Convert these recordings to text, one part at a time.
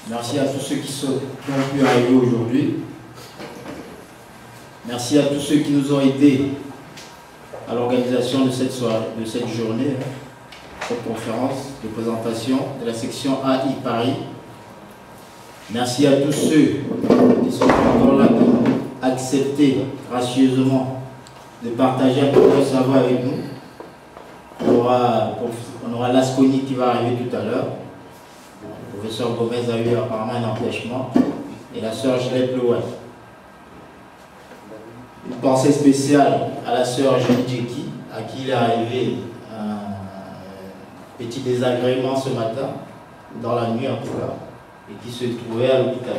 Merci à tous ceux qui ont pu arriver aujourd'hui. Merci à tous ceux qui nous ont aidés à l'organisation de cette soirée, de cette journée, cette conférence de présentation de la section AI Paris. Merci à tous ceux qui sont encore là pour accepter gracieusement de partager un peu de leur savoir avec nous. On aura Lasconi qui va arriver tout à l'heure. Le professeur Gomez a eu apparemment un empêchement. Et la sœur Gillette Louet. Une pensée spéciale à la sœur Jenny Djeki, à qui il est arrivé un petit désagrément ce matin, dans la nuit en tout cas, et qui se trouvait à l'hôpital.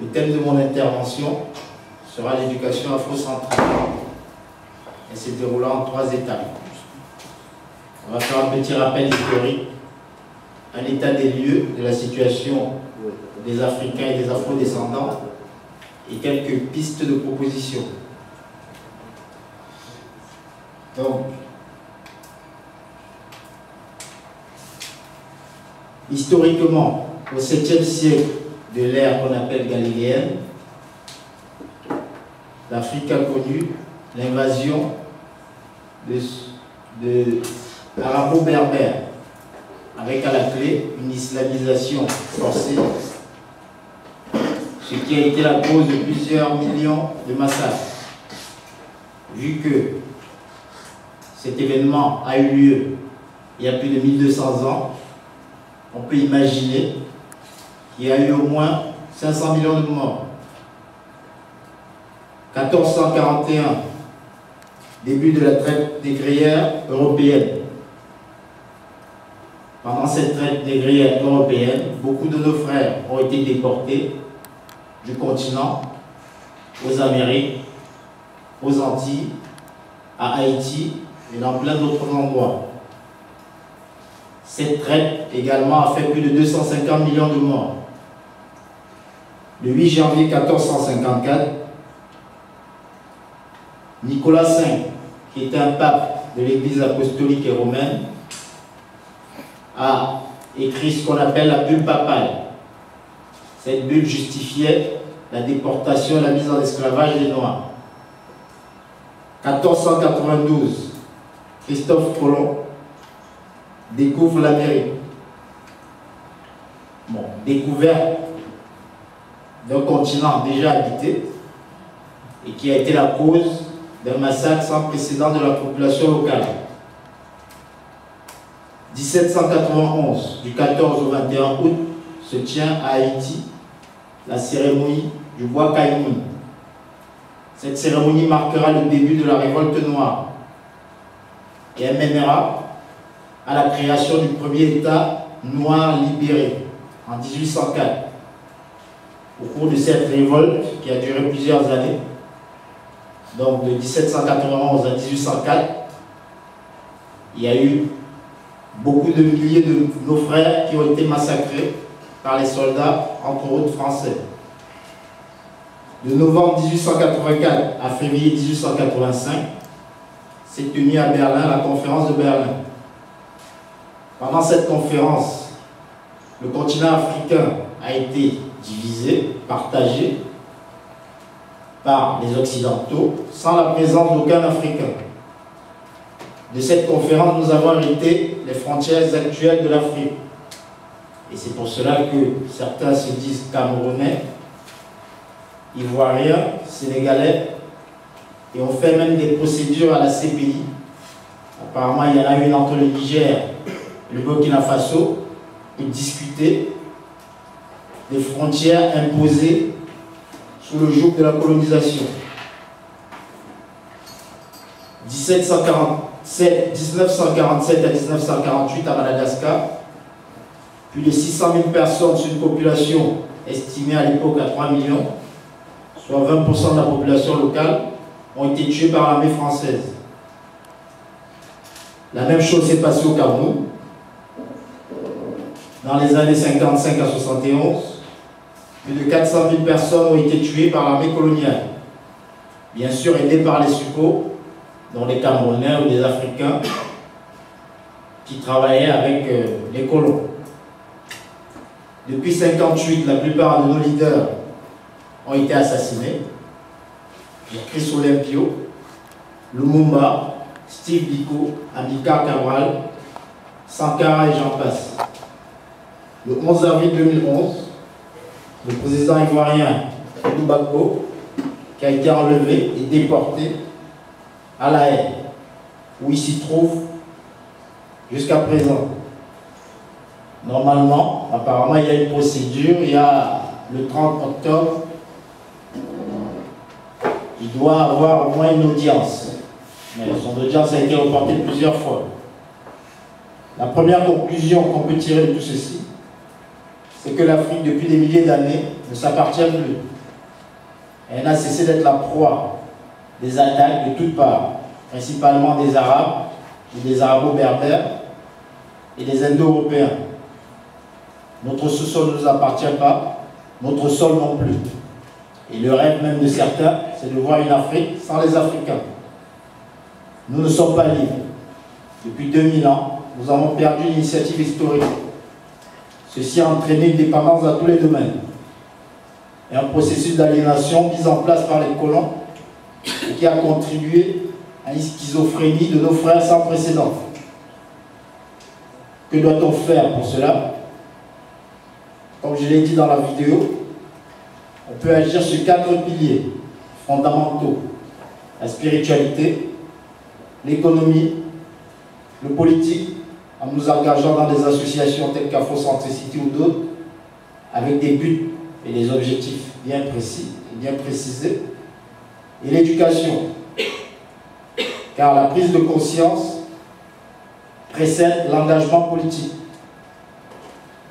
Le thème de mon intervention sera l'éducation afrocentrale. Elle s'est déroulée en 3 étapes. On va faire un petit rappel historique, un état des lieux de la situation des Africains et des Afro-descendants et quelques pistes de propositions. Donc, historiquement, au 7e siècle de l'ère qu'on appelle galiléenne, l'Afrique a connu l'invasion de arabo-berbères, avec à la clé une islamisation forcée, ce qui a été la cause de plusieurs millions de massacres. Vu que cet événement a eu lieu il y a plus de 1200 ans, on peut imaginer qu'il y a eu au moins 500 millions de morts. 1441, début de la traite négrière européenne. Pendant cette traite négrière européenne, beaucoup de nos frères ont été déportés du continent aux Amériques, aux Antilles, à Haïti et dans plein d'autres endroits. Cette traite également a fait plus de 250 millions de morts. Le 8 janvier 1454, Nicolas V, qui était un pape de l'Église apostolique et romaine, a écrit ce qu'on appelle la bulle papale. Cette bulle justifiait la déportation et la mise en esclavage des Noirs. 1492, Christophe Colomb découvre l'Amérique. Bon, découverte d'un continent déjà habité et qui a été la cause d'un massacre sans précédent de la population locale. 1791, du 14 au 21 août, se tient à Haïti la cérémonie du Bois Caïmoun. Cette cérémonie marquera le début de la révolte noire et elle mènera à la création du premier État noir libéré en 1804. Au cours de cette révolte qui a duré plusieurs années, donc de 1791 à 1804, il y a eu beaucoup de milliers de nos frères qui ont été massacrés par les soldats, entre autres français. De novembre 1884 à février 1885, s'est tenue à Berlin la conférence de Berlin. Pendant cette conférence, le continent africain a été divisé, partagé par les Occidentaux, sans la présence d'aucun Africain. De cette conférence, nous avons hérité les frontières actuelles de l'Afrique. Et c'est pour cela que certains se disent Camerounais, Ivoiriens, Sénégalais, et on fait même des procédures à la CPI. Apparemment, il y en a une entre le Niger et le Burkina Faso pour discuter des frontières imposées sous le joug de la colonisation. 1947 à 1948 à Madagascar, plus de 600 000 personnes sur une population estimée à l'époque à 3 millions, soit 20% de la population locale, ont été tués par l'armée française. La même chose s'est passée au Cameroun. Dans les années 55 à 71, plus de 400 000 personnes ont été tuées par l'armée coloniale. Bien sûr aidées par les suppôts, dont les Camerounais ou des Africains qui travaillaient avec les colons. Depuis 1958, la plupart de nos leaders ont été assassinés. Chris Olympio, Lumumba, Steve Biko, Amilcar Cabral, Sankara et j'en passe. Le 11 avril 2011, le président ivoirien Gbagbo, qui a été enlevé et déporté à La Haye, où il s'y trouve jusqu'à présent. Normalement, apparemment, il y a une procédure, il y a le 30 octobre, il doit avoir au moins une audience. Mais son audience a été reportée plusieurs fois. La première conclusion qu'on peut tirer de tout ceci, c'est que l'Afrique, depuis des milliers d'années, ne s'appartient plus. Elle n'a cessé d'être la proie des attaques de toutes parts, principalement des Arabes, et des Arabo-berbères et des Indo-Européens. Notre sous-sol ne nous appartient pas, notre sol non plus. Et le rêve même de certains, c'est de voir une Afrique sans les Africains. Nous ne sommes pas libres. Depuis 2000 ans, nous avons perdu l'initiative historique. Ceci a entraîné une dépendance dans tous les domaines. Et un processus d'aliénation mis en place par les colons et qui a contribué à une schizophrénie de nos frères sans précédent. Que doit-on faire pour cela? Comme je l'ai dit dans la vidéo, on peut agir sur 4 piliers fondamentaux: la spiritualité, l'économie, le politique, en nous engageant dans des associations telles qu'Afrocentricity ou d'autres, avec des buts et des objectifs bien précis et bien précisés, et l'éducation, car la prise de conscience précède l'engagement politique.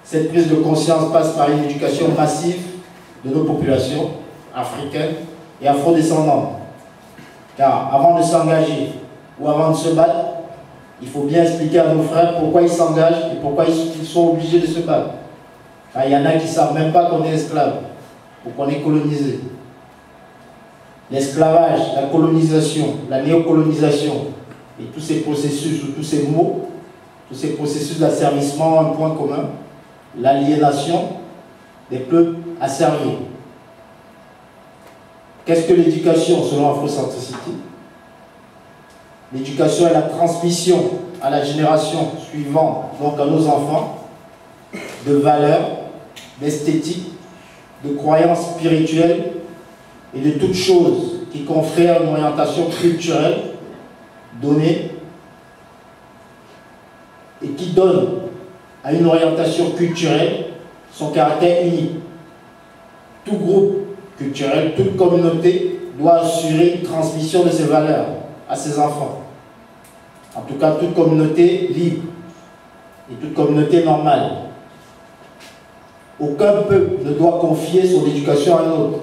Cette prise de conscience passe par une éducation massive de nos populations africaines et afrodescendantes. Car avant de s'engager ou avant de se battre, il faut bien expliquer à nos frères pourquoi ils s'engagent et pourquoi ils sont obligés de se battre. Car il y en a qui ne savent même pas qu'on est esclave ou qu'on est colonisé. L'esclavage, la colonisation, la néocolonisation et tous ces processus ou tous ces mots, tous ces processus d'asservissement ont un point commun: l'aliénation des peuples asservis. Qu'est-ce que l'éducation selon Afrocentricity? L'éducation est la transmission à la génération suivante, donc à nos enfants, de valeurs, d'esthétique, de croyances spirituelles et de toutes choses qui confèrent une orientation culturelle donnée et qui donne à une orientation culturelle son caractère unique. Tout groupe culturel, toute communauté doit assurer une transmission de ses valeurs à ses enfants. En tout cas, toute communauté libre et toute communauté normale. Aucun peuple ne doit confier son éducation à un autre,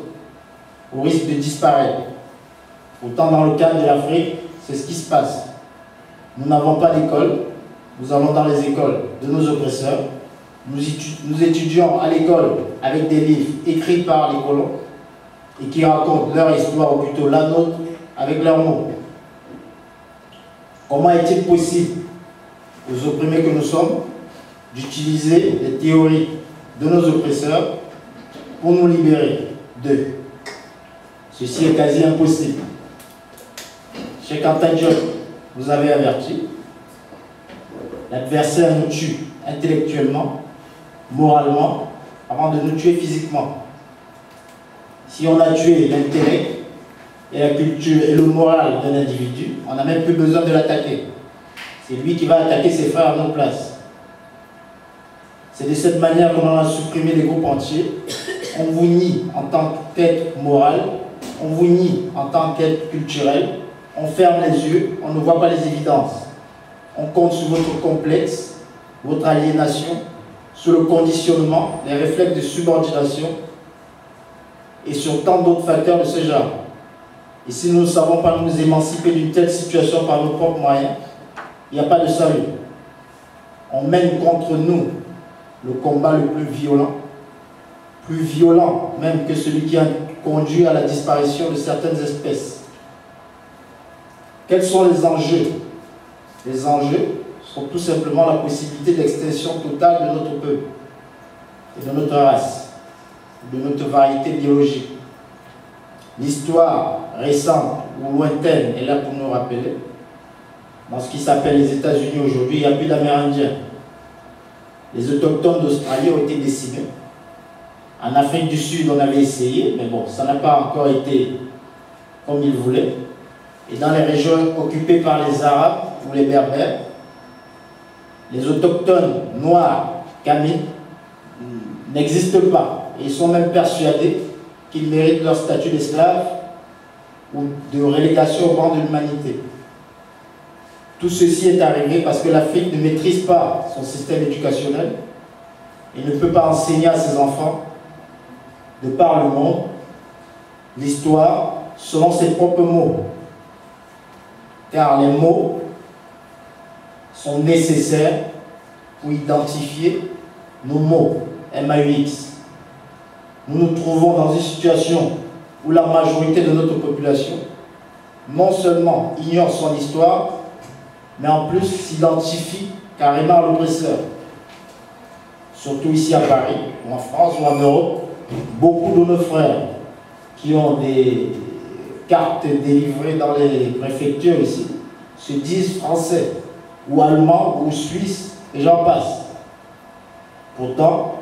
au risque de disparaître. Autant dans le cas de l'Afrique, c'est ce qui se passe. Nous n'avons pas d'école, nous allons dans les écoles de nos oppresseurs, nous étudions à l'école avec des livres écrits par les colons et qui racontent leur histoire, ou plutôt la nôtre, avec leurs mots. Comment est-il possible aux opprimés que nous sommes d'utiliser les théories de nos oppresseurs pour nous libérer d'eux? Ceci est quasi impossible. Cheikh Anta Diop vous avez averti, l'adversaire nous tue intellectuellement, moralement, avant de nous tuer physiquement. Si on a tué l'intellect et la culture et le moral d'un individu, on n'a même plus besoin de l'attaquer. C'est lui qui va attaquer ses frères à nos places. C'est de cette manière qu'on a supprimé les groupes entiers. On vous nie en tant qu'être moral, on vous nie en tant qu'être culturel, on ferme les yeux, on ne voit pas les évidences. On compte sur votre complexe, votre aliénation, sur le conditionnement, les réflexes de subordination et sur tant d'autres facteurs de ce genre. Et si nous ne savons pas nous émanciper d'une telle situation par nos propres moyens, il n'y a pas de salut. On mène contre nous le combat le plus violent même que celui qui a conduit à la disparition de certaines espèces. Quels sont les enjeux? Les enjeux sont tout simplement la possibilité d'extinction totale de notre peuple. et de notre race, de notre variété biologique. L'histoire récente ou lointaine est là pour nous rappeler. Dans ce qui s'appelle les États-Unis aujourd'hui, il n'y a plus d'Amérindiens. Les autochtones d'Australie ont été décimés. En Afrique du Sud, on avait essayé, mais bon, ça n'a pas encore été comme ils voulaient. Et dans les régions occupées par les Arabes ou les Berbères, les autochtones noirs, Kamines, n'existent pas. Et ils sont même persuadés qu'ils méritent leur statut d'esclave ou de relégation au rang de l'humanité. Tout ceci est arrivé parce que l'Afrique ne maîtrise pas son système éducationnel et ne peut pas enseigner à ses enfants, de par le monde, l'histoire selon ses propres mots. Car les mots sont nécessaires pour identifier nos mots, MAUX. Nous nous trouvons dans une situation où la majorité de notre population non seulement ignore son histoire, mais en plus s'identifie carrément à l'oppresseur. Surtout ici à Paris, ou en France, ou en Europe, beaucoup de nos frères qui ont des cartes délivrées dans les préfectures ici se disent français, ou allemands, ou suisses, et j'en passe. Pourtant,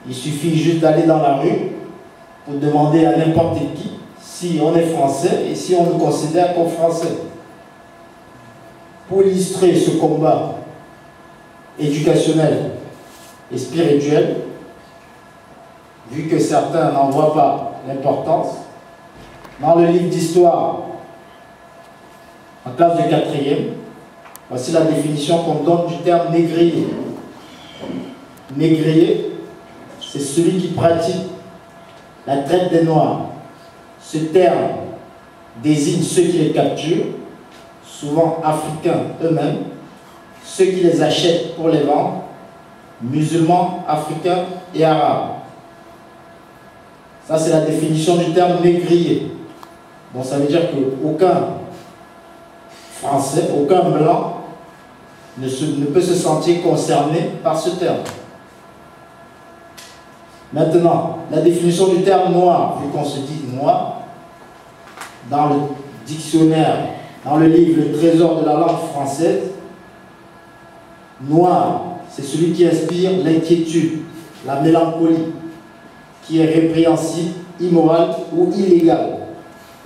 il suffit juste d'aller dans la rue pour demander à n'importe qui si on est français et si on nous considère comme français. Pour illustrer ce combat éducationnel et spirituel, vu que certains n'en voient pas l'importance, dans le livre d'histoire, en classe de 4e, voici la définition qu'on donne du terme négrier. Négrier, c'est celui qui pratique la traite des Noirs. Ce terme désigne ceux qui les capturent, souvent africains eux-mêmes, ceux qui les achètent pour les vendre, musulmans, africains et arabes. Ça, c'est la définition du terme négrier. Bon, ça veut dire qu'aucun Français, aucun blanc ne peut se sentir concerné par ce terme. Maintenant, la définition du terme noir, vu qu'on se dit noir, dans le dictionnaire, dans le livre Le Trésor de la langue française, noir, c'est celui qui inspire l'inquiétude, la mélancolie, qui est répréhensible, immoral ou illégal,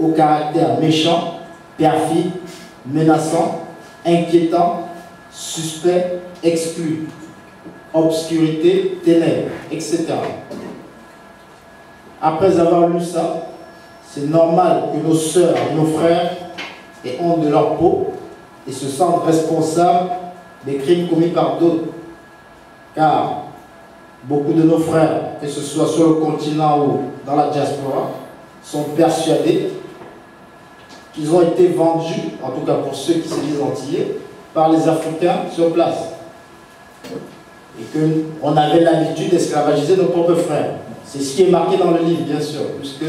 au caractère méchant, perfide, menaçant, inquiétant, suspect, exclu, obscurité, ténèbres, etc. Après avoir lu ça, c'est normal que nos sœurs et nos frères aient honte de leur peau et se sentent responsables des crimes commis par d'autres. Car beaucoup de nos frères, que ce soit sur le continent ou dans la diaspora, sont persuadés qu'ils ont été vendus, en tout cas pour ceux qui se disent antillais, par les Africains sur place. Et qu'on avait l'habitude d'esclavagiser nos propres frères. C'est ce qui est marqué dans le livre, bien sûr, puisque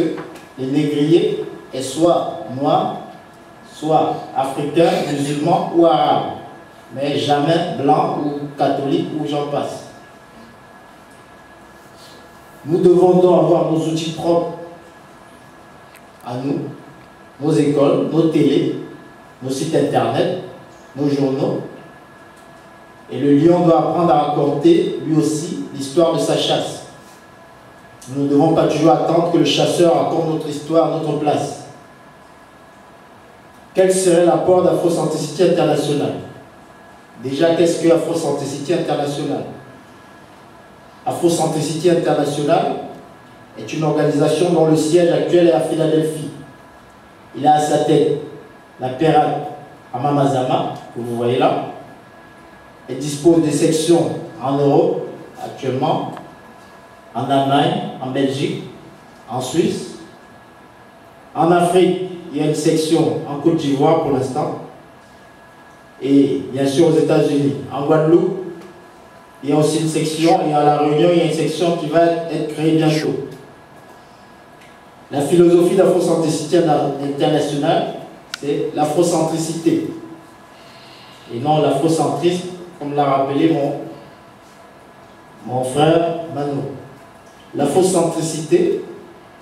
les négriers est soit noirs, soit africains, musulmans ou arabes, mais jamais blancs ou catholiques ou j'en passe. Nous devons donc avoir nos outils propres à nous, nos écoles, nos télés, nos sites internet, nos journaux. Et le lion doit apprendre à raconter, lui aussi, l'histoire de sa chasse. Nous ne devons pas toujours attendre que le chasseur raconte notre histoire à notre place. Quel serait l'apport d'Afrocentricity International? Déjà, qu'est-ce que Afrocentricity International? Afrocentricity International est une organisation dont le siège actuel est à Philadelphie. Il a à sa tête la Perad Amamazama, que vous voyez là. Elle dispose de sections en Europe, actuellement, en Allemagne, en Belgique, en Suisse. En Afrique, il y a une section en Côte d'Ivoire pour l'instant. Et bien sûr aux États-Unis. En Guadeloupe, il y a aussi une section, et à La Réunion, il y a une section qui va être créée bientôt. La philosophie d'Afrocentricity International, c'est l'afrocentricité. Et non l'afrocentrisme, comme l'a rappelé mon frère Mano. L'afrocentricité,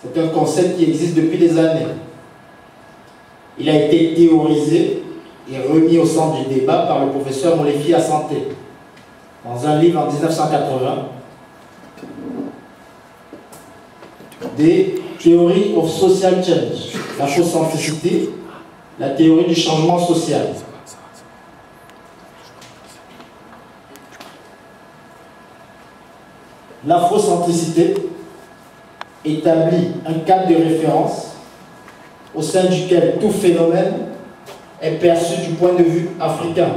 c'est un concept qui existe depuis des années. Il a été théorisé et remis au centre du débat par le professeur Molefi Assanté dans un livre en 1980, des Theory of Social Change, l'afrocentricité, la théorie du changement social. L'afrocentricité établit un cadre de référence au sein duquel tout phénomène est perçu du point de vue africain.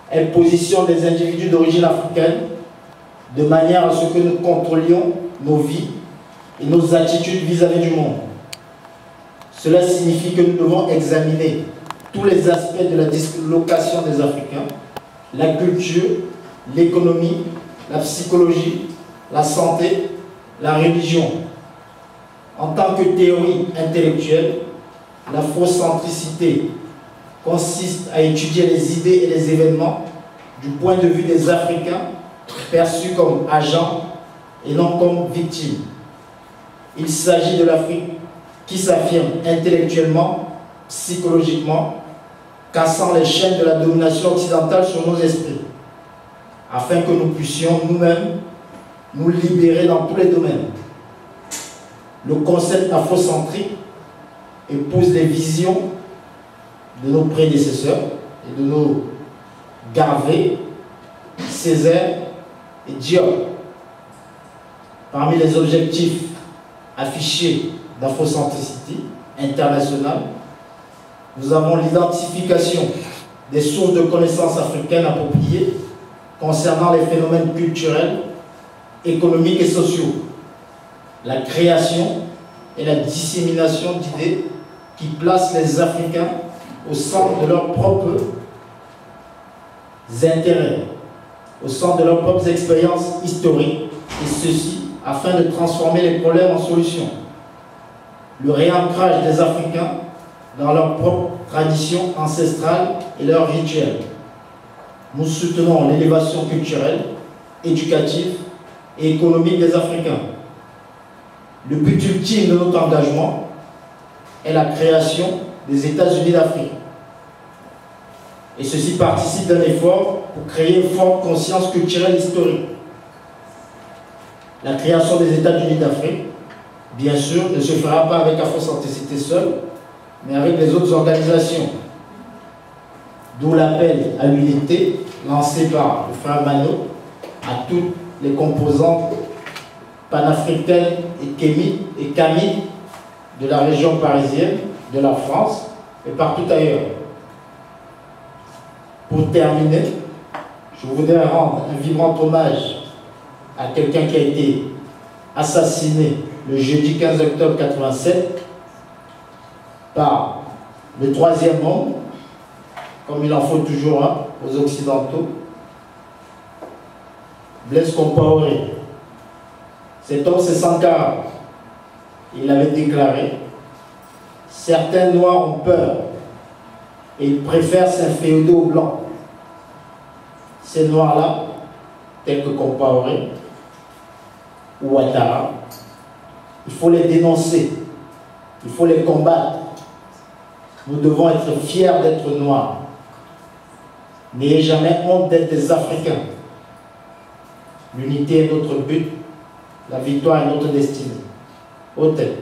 Elle positionne les individus d'origine africaine de manière à ce que nous contrôlions nos vies et nos attitudes vis-à-vis du monde. Cela signifie que nous devons examiner tous les aspects de la dislocation des Africains, la culture, l'économie, la psychologie, la santé, la religion. En tant que théorie intellectuelle, l'afrocentricité consiste à étudier les idées et les événements du point de vue des Africains perçus comme agents et non comme victimes. Il s'agit de l'Afrique qui s'affirme intellectuellement, psychologiquement, cassant les chaînes de la domination occidentale sur nos esprits, afin que nous puissions nous-mêmes nous libérer dans tous les domaines. Le concept afrocentrique épouse les visions de nos prédécesseurs et de nos Garvey, Césaire et Diop. Parmi les objectifs affichés d'afrocentricité internationale, nous avons l'identification des sources de connaissances africaines appropriées concernant les phénomènes culturels, économiques et sociaux, la création et la dissémination d'idées qui placent les Africains au centre de leurs propres intérêts, au centre de leurs propres expériences historiques, et ceci afin de transformer les problèmes en solutions. Le réancrage des Africains dans leurs propres traditions ancestrales et leurs rituels. Nous soutenons l'élévation culturelle, éducative et économique des Africains. Le but ultime de notre engagement est la création des États-Unis d'Afrique. Et ceci participe d'un effort pour créer une forte conscience culturelle historique. La création des États-Unis d'Afrique, bien sûr, ne se fera pas avec Afrocentricité seule, mais avec les autres organisations. D'où l'appel à l'unité lancé par le frère Mano à toutes les composantes panafricaines et Camille de la région parisienne, de la France et partout ailleurs. Pour terminer, je voudrais rendre un vibrant hommage à quelqu'un qui a été assassiné le jeudi 15 octobre 1987 par le troisième homme, comme il en faut toujours aux Occidentaux, Blaise Compaoré. Cet homme, c'est Sankara. Il avait déclaré: certains Noirs ont peur et ils préfèrent s'inféoder aux Blancs. Ces Noirs-là, tels que Compaoré ou Ouattara, il faut les dénoncer, il faut les combattre. Nous devons être fiers d'être Noirs. N'ayez jamais honte d'être des Africains. L'unité est notre but, la victoire est notre destinée. Au thème.